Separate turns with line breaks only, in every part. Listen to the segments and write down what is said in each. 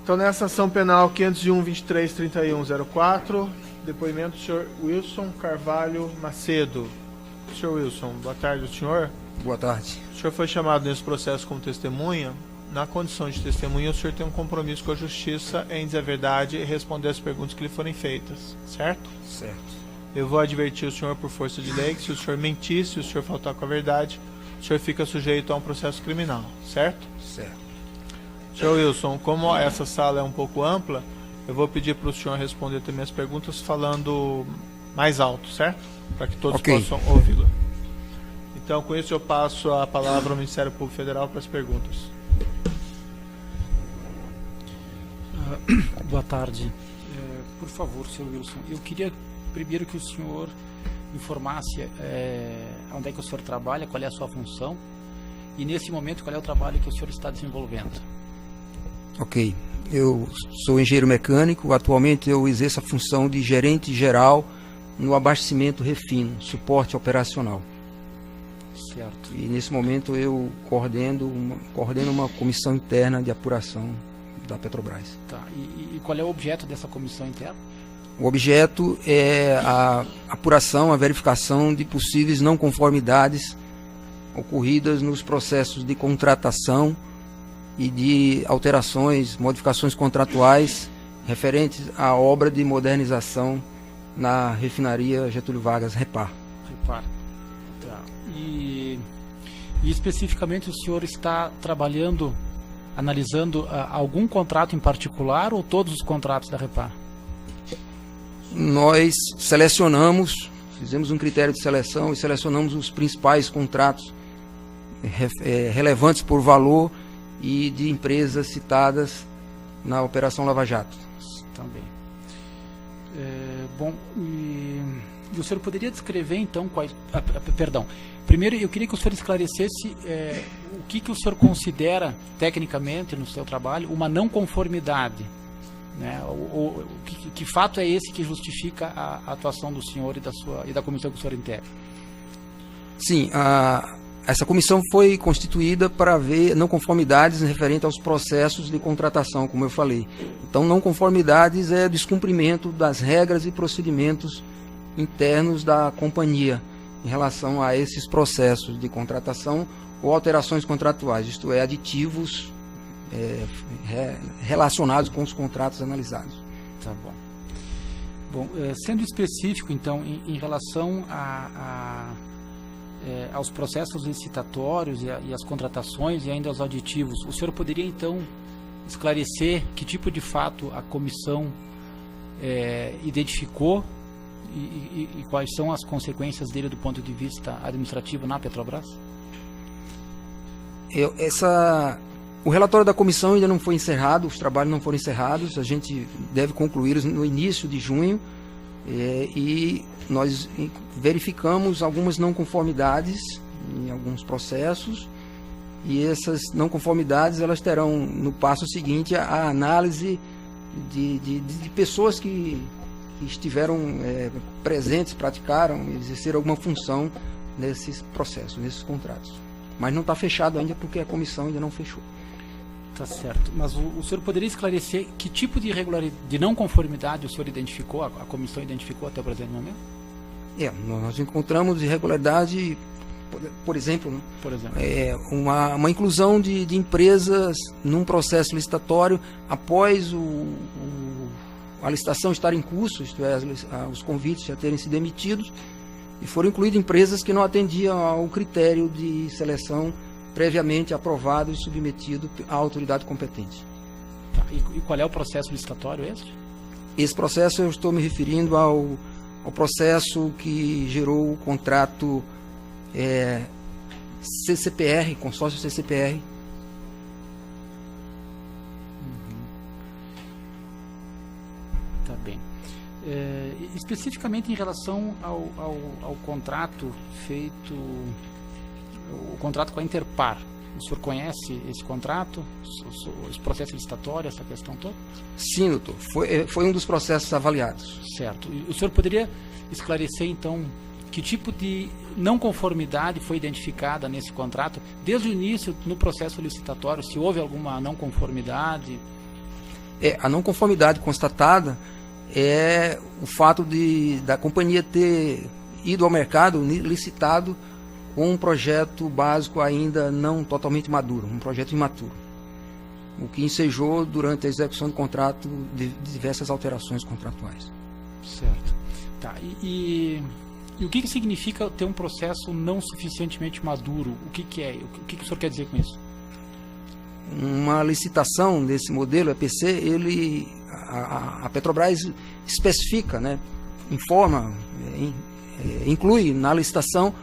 Então, nessa ação penal 501.23.31.04, depoimento do senhor Wilson Carvalho Macedo. Senhor Wilson, boa tarde ao senhor.
Boa tarde.
O senhor foi chamado nesse processo como testemunha. Na condição de testemunha, o senhor tem um compromisso com a justiça em dizer a verdade e responder as perguntas que lhe forem feitas, certo?
Certo.
Eu vou advertir o senhor por força de lei que se o senhor mentir, se o senhor faltar com a verdade, o senhor fica sujeito a um processo criminal, certo?
Certo.
Senhor Wilson, como essa sala é um pouco ampla, eu vou pedir para o senhor responder também as perguntas falando mais alto, certo? Para que todos possam ouvi-lo. Então, com isso, eu passo a palavra ao Ministério Público Federal para as perguntas.
Boa tarde. Por favor, senhor Wilson, eu queria primeiro que o senhor informasse onde é que o senhor trabalha, qual é a sua função e, nesse momento, qual é o trabalho que o senhor está desenvolvendo.
Ok. Eu sou engenheiro mecânico. Atualmente eu exerço a função de gerente geral no abastecimento refino, suporte operacional.
Certo.
E, nesse momento, eu coordeno uma comissão interna de apuração da Petrobras.
Tá. E qual é o objeto dessa comissão interna?
O objeto é a apuração, a verificação de possíveis não conformidades ocorridas nos processos de contratação e de alterações, modificações contratuais referentes à obra de modernização na refinaria Getúlio Vargas, Repar.
Repar. Tá. E especificamente o senhor está trabalhando, analisando algum contrato em particular ou todos os contratos da Repar?
Nós selecionamos, fizemos um critério de seleção e selecionamos os principais contratos relevantes por valor e de empresas citadas na Operação Lava Jato.
Também. Bom, e o senhor poderia descrever então quais... perdão. Primeiro eu queria que o senhor esclarecesse o que o senhor considera tecnicamente no seu trabalho uma não conformidade. Né? Que fato é esse que justifica a atuação do senhor e da comissão que o senhor integra?
Sim, essa comissão foi constituída para ver não conformidades referentes aos processos de contratação, como eu falei. Então, não conformidades é descumprimento das regras e procedimentos internos da companhia em relação a esses processos de contratação ou alterações contratuais, isto é, aditivos relacionados com os contratos analisados.
Tá bom. Bom, sendo específico, então, em relação aos processos licitatórios e às contratações e ainda aos aditivos, o senhor poderia, então, esclarecer que tipo de fato a comissão identificou e quais são as consequências dele do ponto de vista administrativo na Petrobras?
O relatório da comissão ainda não foi encerrado, os trabalhos não foram encerrados, a gente deve concluí-los no início de junho e nós verificamos algumas não conformidades em alguns processos e essas não conformidades elas terão no passo seguinte a análise de pessoas que estiveram presentes, praticaram, exerceram alguma função nesses processos, nesses contratos. Mas não está fechado ainda porque a comissão ainda não fechou.
Tá certo. Mas o senhor poderia esclarecer que tipo de irregularidade, de não conformidade o senhor identificou, a comissão identificou até o presente momento?
Nós encontramos irregularidade, por exemplo, né?
Por exemplo.
Uma inclusão de empresas num processo licitatório após a licitação estar em curso, isto é, os convites já terem sido emitidos, e foram incluídas empresas que não atendiam ao critério de seleção previamente aprovado e submetido à autoridade competente.
Tá. E qual é o processo licitatório este?
Esse processo eu estou me referindo ao processo que gerou o contrato CCPR, consórcio CCPR.
Tá bem. Especificamente em relação ao contrato feito, o contrato com a Interpar, o senhor conhece esse contrato, esse processo licitatório, essa questão toda?
Sim, doutor. Foi um dos processos avaliados.
Certo. E o senhor poderia esclarecer, então, que tipo de não conformidade foi identificada nesse contrato, desde o início, no processo licitatório, se houve alguma não conformidade?
A não conformidade constatada é o fato da companhia ter ido ao mercado licitado com um projeto básico ainda não totalmente maduro, um projeto imaturo, o que ensejou durante a execução do contrato de diversas alterações contratuais.
Certo. Tá. E o que significa ter um processo não suficientemente maduro? O que é? O que o senhor quer dizer com isso?
Uma licitação desse modelo EPC, a Petrobras especifica, né, informa, inclui na licitação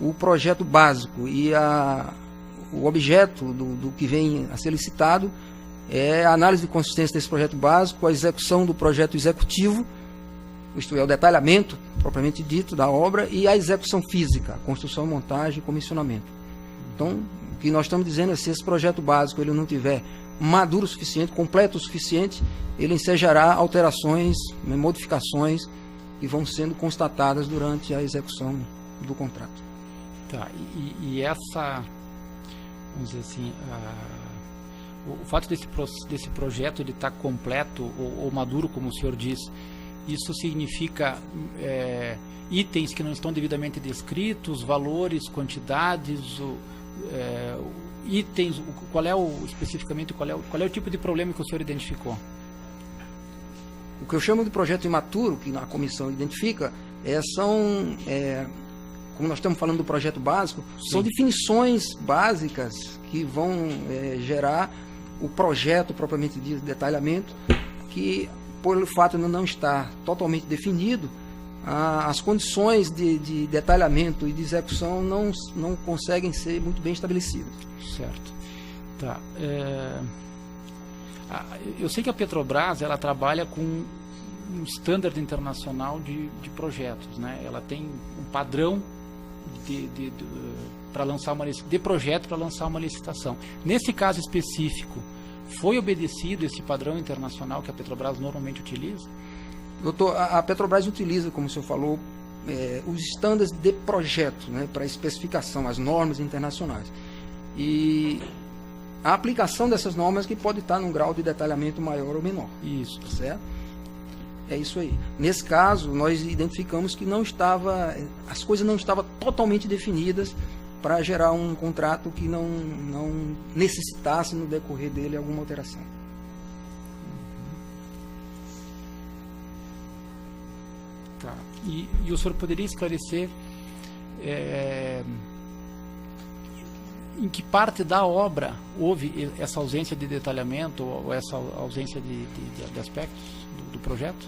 o projeto básico e o objeto do que vem a ser licitado é a análise de consistência desse projeto básico, a execução do projeto executivo, isto é, o detalhamento propriamente dito da obra, e a execução física, a construção, montagem e comissionamento. Então, o que nós estamos dizendo é que se esse projeto básico ele não tiver maduro o suficiente, completo o suficiente, ele ensejará alterações, modificações que vão sendo constatadas durante a execução do contrato.
Tá, e essa, vamos dizer assim, o fato desse projeto ele estar completo ou maduro, como o senhor diz, isso significa itens que não estão devidamente descritos, valores, quantidades, itens, especificamente qual é o tipo de problema que o senhor identificou?
O que eu chamo de projeto imaturo, que a comissão identifica, como nós estamos falando do projeto básico, sim, são definições básicas que vão gerar o projeto propriamente dito, detalhamento, que por fato de não estar totalmente definido, as condições de detalhamento e de execução não conseguem ser muito bem estabelecidas.
Certo. Tá. Eu sei que a Petrobras ela trabalha com um standard internacional de projetos, né? Ela tem um padrão para lançar de projeto para lançar uma licitação. Nesse caso específico, foi obedecido esse padrão internacional que a Petrobras normalmente utiliza?
Doutor, a Petrobras utiliza, como o senhor falou, os estándares de projeto, né, para especificação, as normas internacionais. E a aplicação dessas normas que pode estar num grau de detalhamento maior ou menor.
Isso.
Certo? É isso aí. Nesse caso, nós identificamos que as coisas não estavam totalmente definidas para gerar um contrato que não necessitasse no decorrer dele alguma alteração.
Tá. E o senhor poderia esclarecer em que parte da obra houve essa ausência de detalhamento ou essa ausência de aspectos do projeto?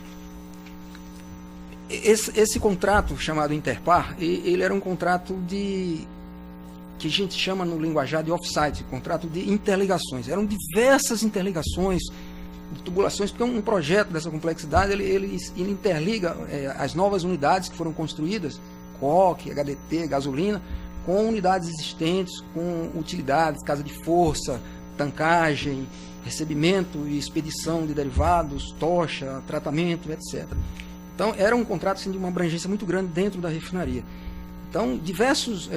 Esse contrato chamado Interpar, ele era um contrato que a gente chama no linguajar de off-site, contrato de interligações. Eram diversas interligações, tubulações, porque um projeto dessa complexidade, ele interliga as novas unidades que foram construídas, coque, HDT, gasolina, com unidades existentes, com utilidades, casa de força, tancagem, recebimento e expedição de derivados, tocha, tratamento, etc. Então, era um contrato assim, de uma abrangência muito grande dentro da refinaria. Então, diversos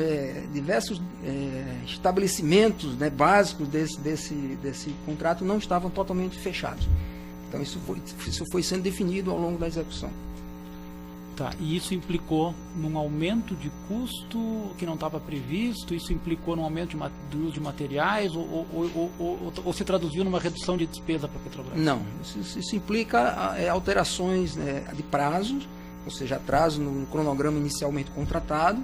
estabelecimentos, né, básicos desse contrato não estavam totalmente fechados. Então, isso foi sendo definido ao longo da execução.
Tá, e isso implicou num aumento de custo que não estava previsto? Isso implicou num aumento do uso de materiais? Ou se traduziu numa redução de despesa para a Petrobras?
Não, isso implica alterações de prazos, ou seja, atraso no cronograma inicialmente contratado,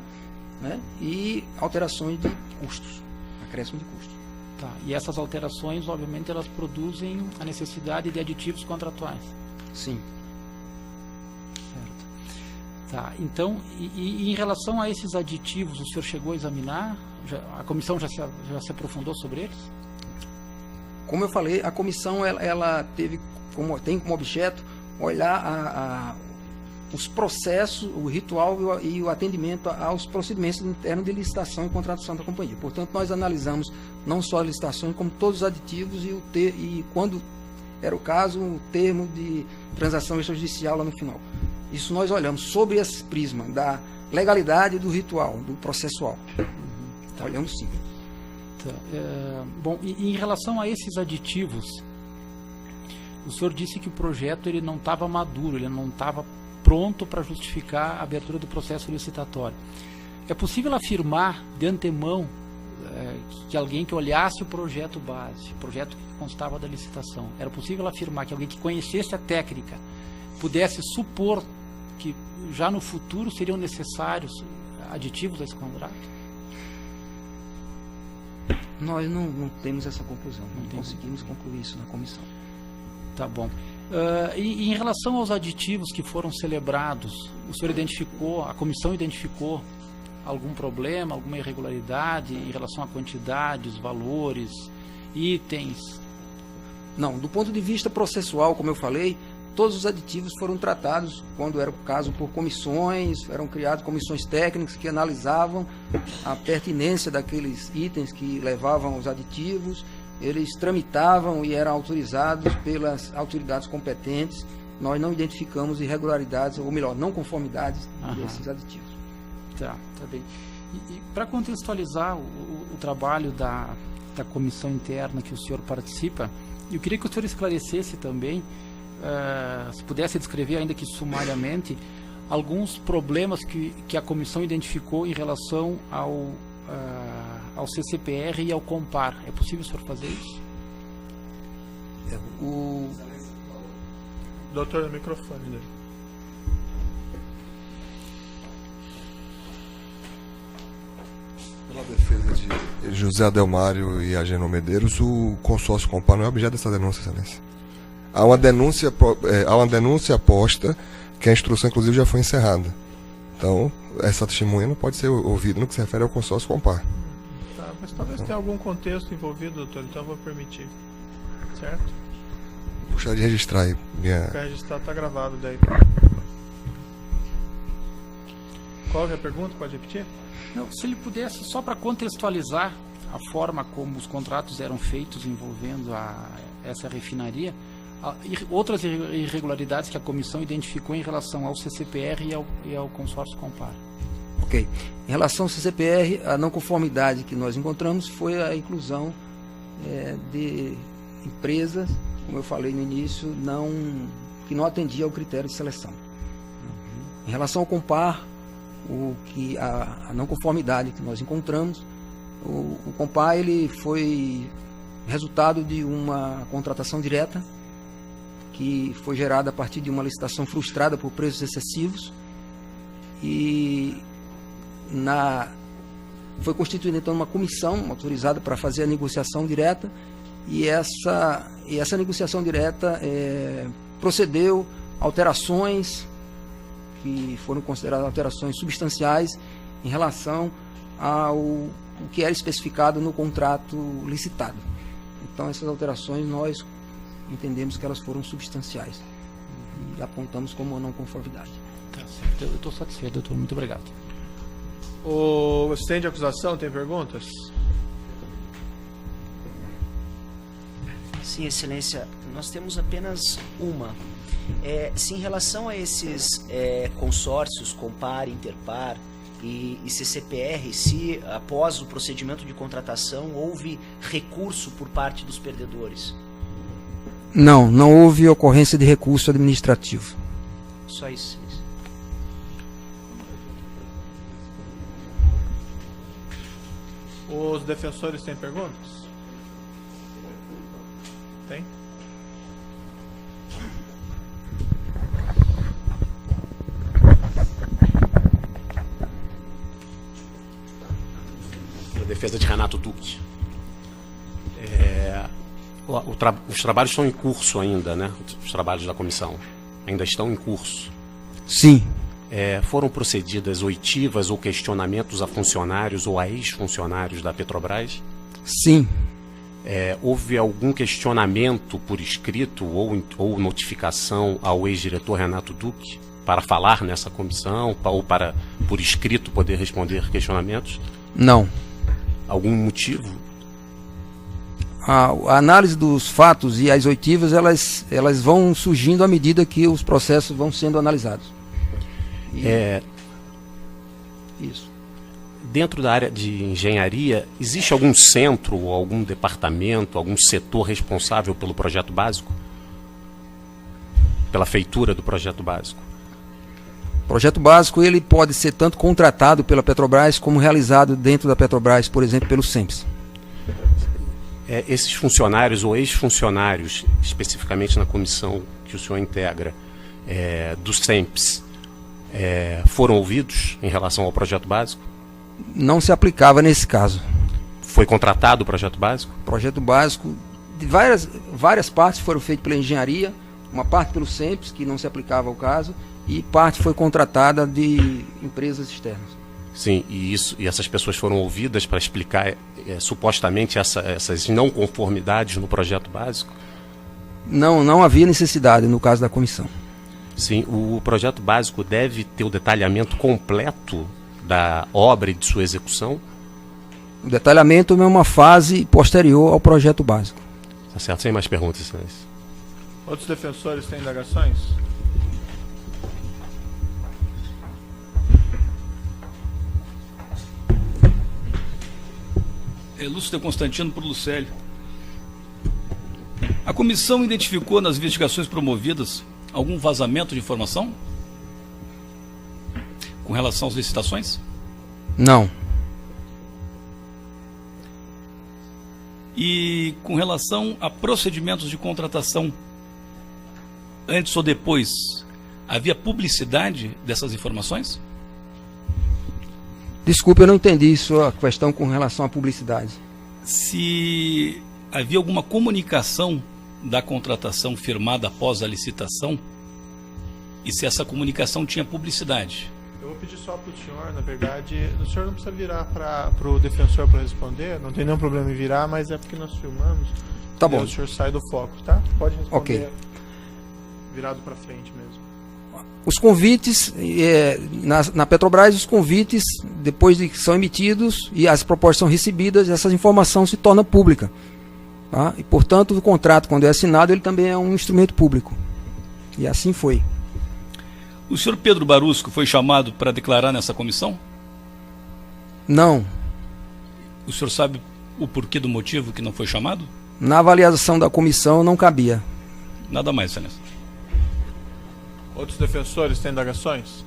né, e alterações de custos, acréscimo de custos.
Tá, e essas alterações, obviamente, elas produzem a necessidade de aditivos contratuais?
Sim.
Tá, então, e em relação a esses aditivos, o senhor chegou a examinar? A comissão já se aprofundou sobre eles?
Como eu falei, a comissão ela tem como objeto olhar os processos, o ritual e o atendimento aos procedimentos internos de licitação e contratação da companhia. Portanto, nós analisamos não só as licitações, como todos os aditivos e quando era o caso, o termo de transação extrajudicial lá no final. Isso nós olhamos sobre esse prisma da legalidade do ritual, do processual. Tá. Olhamos sim.
Tá. Bom, e em relação a esses aditivos, O senhor disse que o projeto ele não estava maduro, ele não estava pronto para justificar a abertura do processo licitatório. É possível afirmar de antemão que alguém que olhasse o projeto base, o projeto que constava da licitação, era possível afirmar que alguém que conhecesse a técnica pudesse supor que já no futuro seriam necessários aditivos a esse contrato?
Nós não temos essa conclusão, não conseguimos concluir isso na comissão.
Tá bom. E em relação aos aditivos que foram celebrados, o senhor identificou, a comissão identificou algum problema, alguma irregularidade em relação à quantidade, os valores, itens?
Não, do ponto de vista processual, como eu falei, todos os aditivos foram tratados, quando era o caso, por comissões, eram criadas comissões técnicas que analisavam a pertinência daqueles itens que levavam aos aditivos, eles tramitavam e eram autorizados pelas autoridades competentes. Nós não identificamos irregularidades, ou melhor, não conformidades desses aditivos.
Tá bem. E para contextualizar o trabalho da comissão interna que o senhor participa, eu queria que o senhor esclarecesse também, se pudesse descrever, ainda que sumariamente, alguns problemas que a comissão identificou em relação ao CCPR e ao Compar. É possível o senhor fazer isso?
Doutor, o microfone dele.
Pela defesa de José Adelmário e Agênio Medeiros, o consórcio Compar não é objeto dessa denúncia, excelência. Há uma denúncia aposta, que a instrução, inclusive, já foi encerrada. Então, essa testemunha não pode ser ouvida no que se refere ao consórcio Compar.
Tá, mas talvez tenha algum contexto envolvido, doutor, então eu vou permitir. Certo?
Gostaria de registrar aí.
Quer registrar, está gravado daí. Qual é a pergunta? Pode repetir?
Não, se ele pudesse, só para contextualizar a forma como os contratos eram feitos envolvendo essa refinaria, outras irregularidades que a comissão identificou em relação ao CCPR e ao consórcio Compar.
Ok. Em relação ao CCPR, a não conformidade que nós encontramos foi a inclusão de empresas, como eu falei no início, que não atendia ao critério de seleção. Em relação ao Compar, a não conformidade que nós encontramos, o Compar ele foi resultado de uma contratação direta que foi gerada a partir de uma licitação frustrada por preços excessivos e foi constituída então uma comissão autorizada para fazer a negociação direta e essa negociação direta procedeu alterações que foram consideradas alterações substanciais em relação ao que era especificado no contrato licitado. Então essas alterações nós entendemos que elas foram substanciais e apontamos como não conformidade.
Tá certo. Eu estou satisfeito, doutor. Muito obrigado.
O assistente de acusação tem perguntas?
Sim, excelência. Nós temos apenas uma. Se em relação a esses consórcios, Compar, Interpar e CCPR, se após o procedimento de contratação houve recurso por parte dos perdedores?
Não houve ocorrência de recurso administrativo.
Só isso.
Os defensores têm perguntas? Tem?
A defesa de Renato Duque. Os trabalhos estão em curso ainda, né? Os trabalhos da comissão ainda estão em curso.
Sim.
Foram procedidas oitivas ou questionamentos a funcionários ou a ex-funcionários da Petrobras?
Sim.
Houve algum questionamento por escrito ou notificação ao ex-diretor Renato Duque para falar nessa comissão ou para, por escrito, poder responder questionamentos?
Não.
Algum motivo?
A análise dos fatos e as oitivas, elas vão surgindo à medida que os processos vão sendo analisados. Isso.
Dentro da área de engenharia, existe algum centro, algum departamento, algum setor responsável pelo projeto básico? pela feitura do projeto básico?
O projeto básico ele pode ser tanto contratado pela Petrobras como realizado dentro da Petrobras, por exemplo, pelo SEMPS.
Esses funcionários ou ex-funcionários, especificamente na comissão que o senhor integra, do SEMPS, foram ouvidos em relação ao projeto básico?
Não se aplicava nesse caso.
Foi contratado o projeto básico?
O projeto básico, de várias partes foram feitas pela engenharia, uma parte pelo SEMPS, que não se aplicava ao caso, e parte foi contratada de empresas externas.
Sim, e essas pessoas foram ouvidas para explicar supostamente essas não conformidades no projeto básico?
Não havia necessidade no caso da comissão.
Sim, o projeto básico deve ter o detalhamento completo da obra e de sua execução?
O detalhamento é uma fase posterior ao projeto básico.
Tá certo, sem mais perguntas, excelência.
Outros defensores têm indagações?
Lúcio de Constantino por Lucélio. A comissão identificou nas investigações promovidas algum vazamento de informação com relação às licitações?
Não.
E com relação a procedimentos de contratação, antes ou depois, havia publicidade dessas informações?
Desculpe, eu não entendi sua questão com relação à publicidade.
Se havia alguma comunicação da contratação firmada após a licitação e se essa comunicação tinha publicidade.
Eu vou pedir só para o senhor, na verdade, o senhor não precisa virar para o defensor para responder, não tem nenhum problema em virar, mas é porque nós filmamos.
Tá bom.
O senhor sai do foco, tá? Pode responder.
Ok.
Virado para frente mesmo.
Os convites, na Petrobras, os convites, depois de que são emitidos e as propostas são recebidas, essa informação se torna pública. Tá? E, portanto, o contrato, quando é assinado, ele também é um instrumento público. E assim foi.
O senhor Pedro Barusco foi chamado para declarar nessa comissão?
Não.
O senhor sabe o porquê do motivo que não foi chamado?
Na avaliação da comissão não cabia.
Nada mais, excelência.
Outros defensores têm indagações?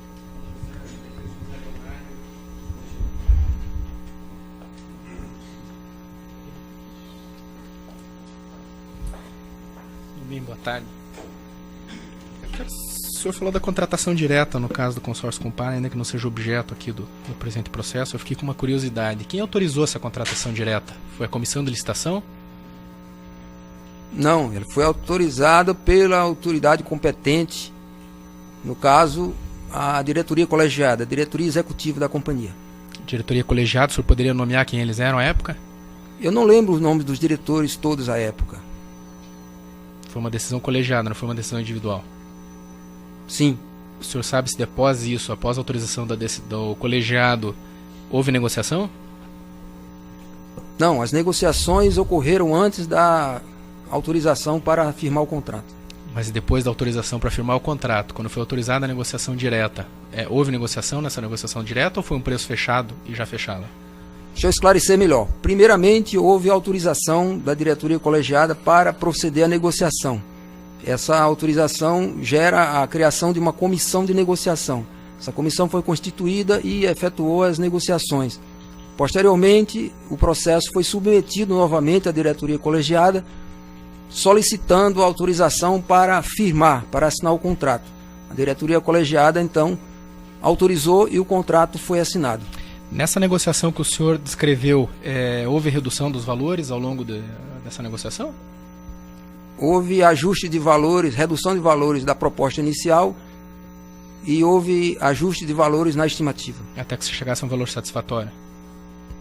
Bem, boa tarde. O senhor falou da contratação direta no caso do consórcio Compar, ainda que não seja objeto aqui do presente processo. Eu fiquei com uma curiosidade. Quem autorizou essa contratação direta? Foi a comissão de licitação?
Não, ele foi autorizado pela autoridade competente, no caso, a diretoria colegiada, a diretoria executiva da companhia.
Diretoria colegiada, o senhor poderia nomear quem eles eram à época?
Eu não lembro os nomes dos diretores todos à época.
Foi uma decisão colegiada, não foi uma decisão individual?
Sim.
O senhor sabe se após isso, após a autorização do colegiado, houve negociação?
Não, as negociações ocorreram antes da autorização para firmar o contrato.
Mas depois da autorização para firmar o contrato, quando foi autorizada a negociação direta, houve negociação nessa negociação direta ou foi um preço fechado e já fechado?
Deixa eu esclarecer melhor. Primeiramente, houve autorização da diretoria colegiada para proceder à negociação. Essa autorização gera a criação de uma comissão de negociação. Essa comissão foi constituída e efetuou as negociações. Posteriormente, o processo foi submetido novamente à diretoria colegiada, solicitando autorização para firmar, para assinar o contrato. A diretoria colegiada, então, autorizou e o contrato foi assinado.
Nessa negociação que o senhor descreveu, houve redução dos valores ao longo dessa negociação?
Houve ajuste de valores, redução de valores da proposta inicial e houve ajuste de valores na estimativa.
Até que se chegasse a um valor satisfatório?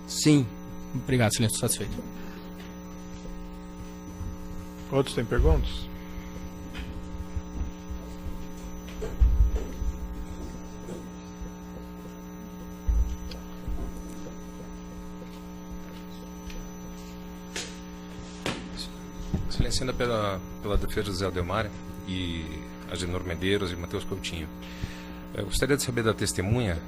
Sim.
Obrigado, silêncio satisfeito.
Outros têm perguntas?
Excelência, ainda pela defesa de José Adelmar e Agenor Medeiros e Matheus Coutinho. Eu gostaria de saber da testemunha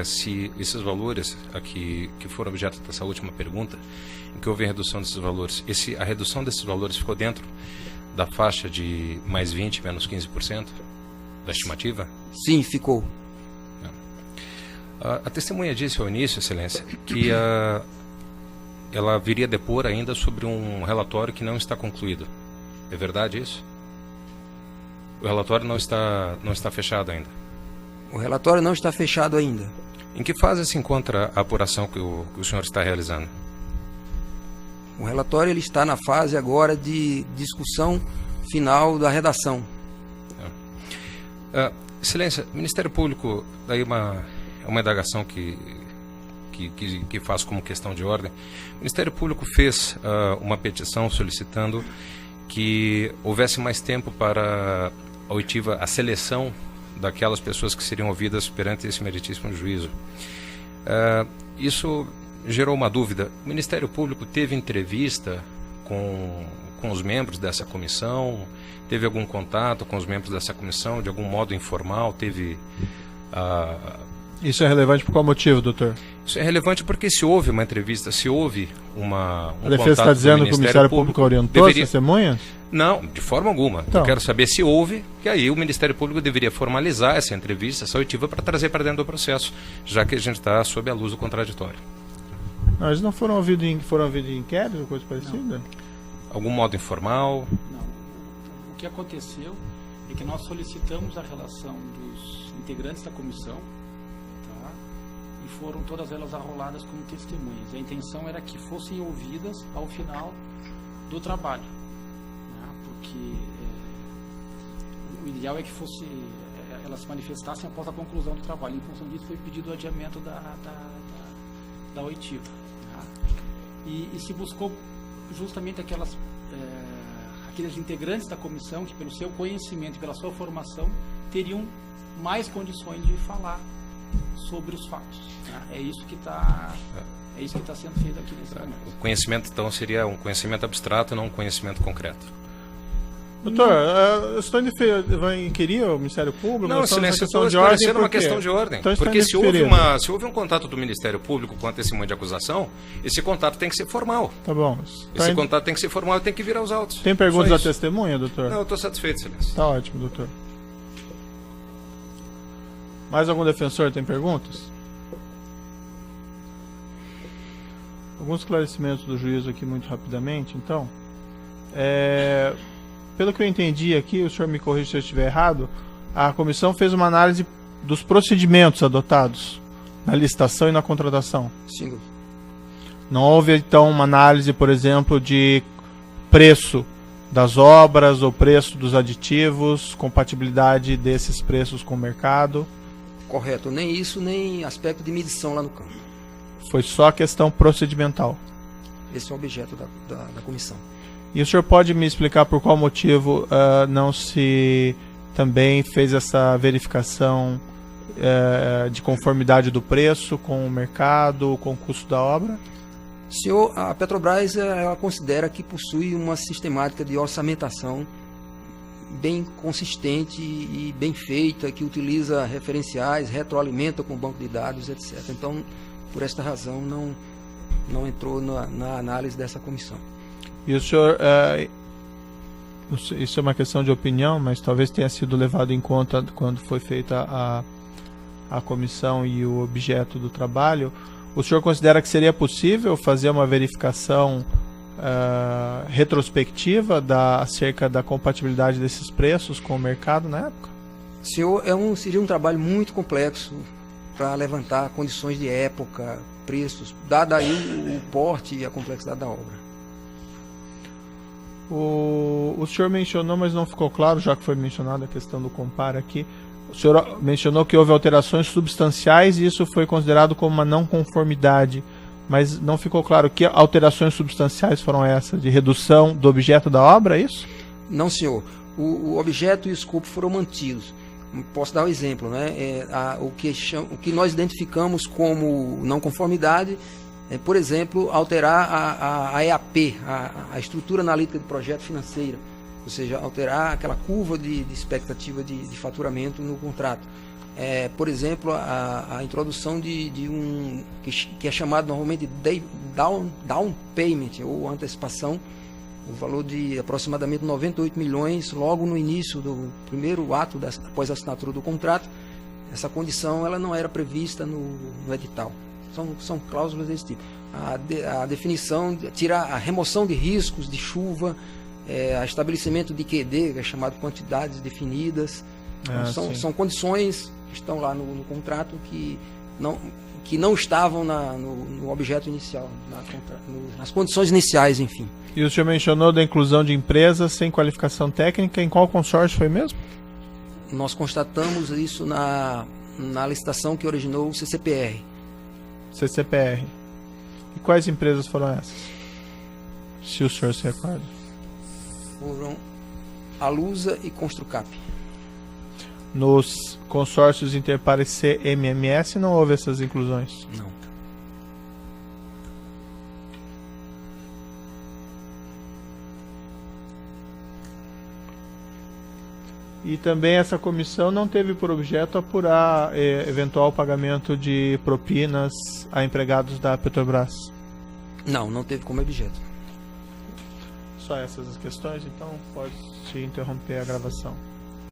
se esses valores aqui que foram objeto dessa última pergunta, em que houve a redução desses valores, a redução desses valores ficou dentro da faixa de mais 20, menos 15% da estimativa?
Sim, ficou.
A testemunha disse ao início, Excelência, que ela viria depor ainda sobre um relatório que não está concluído. É verdade isso? O relatório não está fechado ainda.
O relatório não está fechado ainda.
Em que fase se encontra a apuração que o senhor está realizando?
O relatório ele está na fase agora de discussão final da redação.
Excelência, o Ministério Público, daí uma indagação que faço como questão de ordem. O Ministério Público fez uma petição solicitando que houvesse mais tempo para a oitiva, a seleção daquelas pessoas que seriam ouvidas perante esse meritíssimo juízo. Isso gerou uma dúvida. O Ministério Público teve entrevista com os membros dessa comissão? Teve algum contato com os membros dessa comissão, de algum modo informal?
Isso é relevante por qual motivo, doutor?
Isso é relevante porque se houve uma entrevista, se houve a
defesa está dizendo que o Ministério Público orientou as testemunhas?
Não, de forma alguma. Então. Eu quero saber se houve, que aí o Ministério Público deveria formalizar essa entrevista, essa oitiva, para trazer para dentro do processo, já que a gente está sob a luz do contraditório.
Não, eles não foram ouvidos em inquérito ou coisa parecida?
Não.
Algum modo informal?
Não. O que aconteceu é que nós solicitamos a relação dos integrantes da comissão, tá? E foram todas elas arroladas como testemunhas. A intenção era que fossem ouvidas ao final do trabalho, né? Porque o ideal é que elas se manifestassem após a conclusão do trabalho. Em função disso foi pedido o adiamento da oitiva, tá? E se buscou justamente aqueles integrantes da comissão que, pelo seu conhecimento e pela sua formação, teriam mais condições de falar sobre os fatos, né? É isso que está sendo feito aqui nesse momento.
O conhecimento, então, seria um conhecimento abstrato, não um conhecimento concreto.
Doutor, eu estou vai inquirir o Ministério Público?
Não, Excelência, estou esclarecendo uma questão de ordem.
Então,
porque se houve um contato do Ministério Público com a testemunha de acusação, esse contato tem que ser formal.
Tá bom.
Esse contato tem que ser formal e tem que vir aos autos.
Tem perguntas da testemunha, doutor?
Não, eu estou satisfeito, Excelência.
Tá ótimo, doutor. Mais algum defensor tem perguntas? Alguns esclarecimentos do juízo aqui muito rapidamente, então. Pelo que eu entendi aqui, o senhor me corrija se eu estiver errado, a comissão fez uma análise dos procedimentos adotados na licitação e na contratação.
Sim.
Não houve, então, uma análise, por exemplo, de preço das obras ou preço dos aditivos, compatibilidade desses preços com o mercado?
Correto. Nem isso, nem aspecto de medição lá no campo.
Foi só questão procedimental.
Esse é o objeto da comissão.
E o senhor pode me explicar por qual motivo não se também fez essa verificação de conformidade do preço com o mercado, com o custo da obra?
Senhor, a Petrobras ela considera que possui uma sistemática de orçamentação bem consistente e bem feita, que utiliza referenciais, retroalimenta com o banco de dados, etc. Então, por esta razão, não entrou na análise dessa comissão.
E o senhor, isso é uma questão de opinião, mas talvez tenha sido levado em conta quando foi feita a comissão e o objeto do trabalho. O senhor considera que seria possível fazer uma verificação retrospectiva acerca da compatibilidade desses preços com o mercado na época?
Senhor, seria um trabalho muito complexo para levantar condições de época, preços, dado aí o porte e a complexidade da obra.
O senhor mencionou, mas não ficou claro, já que foi mencionada a questão do compara aqui. O senhor mencionou que houve alterações substanciais e isso foi considerado como uma não conformidade, mas não ficou claro que alterações substanciais foram essas, de redução do objeto da obra, é isso?
Não, senhor. O objeto e o escopo foram mantidos. Posso dar um exemplo, né? O que nós identificamos como não conformidade por exemplo, alterar a EAP, a estrutura analítica de projeto financeiro, ou seja, alterar aquela curva de expectativa de faturamento no contrato. Por exemplo, a introdução de que é chamado normalmente de down payment, ou antecipação o valor de aproximadamente 98 milhões logo no início do primeiro ato após a assinatura do contrato. Essa condição ela não era prevista no edital. São cláusulas desse tipo. A definição, tirar a remoção de riscos de chuva, a estabelecimento de QD, que é chamado quantidades definidas. São condições que estão lá no contrato que não estavam no objeto inicial, nas condições iniciais, enfim.
E o senhor mencionou da inclusão de empresas sem qualificação técnica. Em qual consórcio foi mesmo?
Nós constatamos isso na licitação que originou o CCPR.
CCPR. E quais empresas foram essas? Se o senhor se recorda.
Foram a Lusa e Construcap.
Nos consórcios Interpar e CMMS não houve essas inclusões?
Não.
E também essa comissão não teve por objeto apurar eventual pagamento de propinas a empregados da Petrobras?
Não teve como objeto.
Só essas as questões, então pode-se interromper a gravação.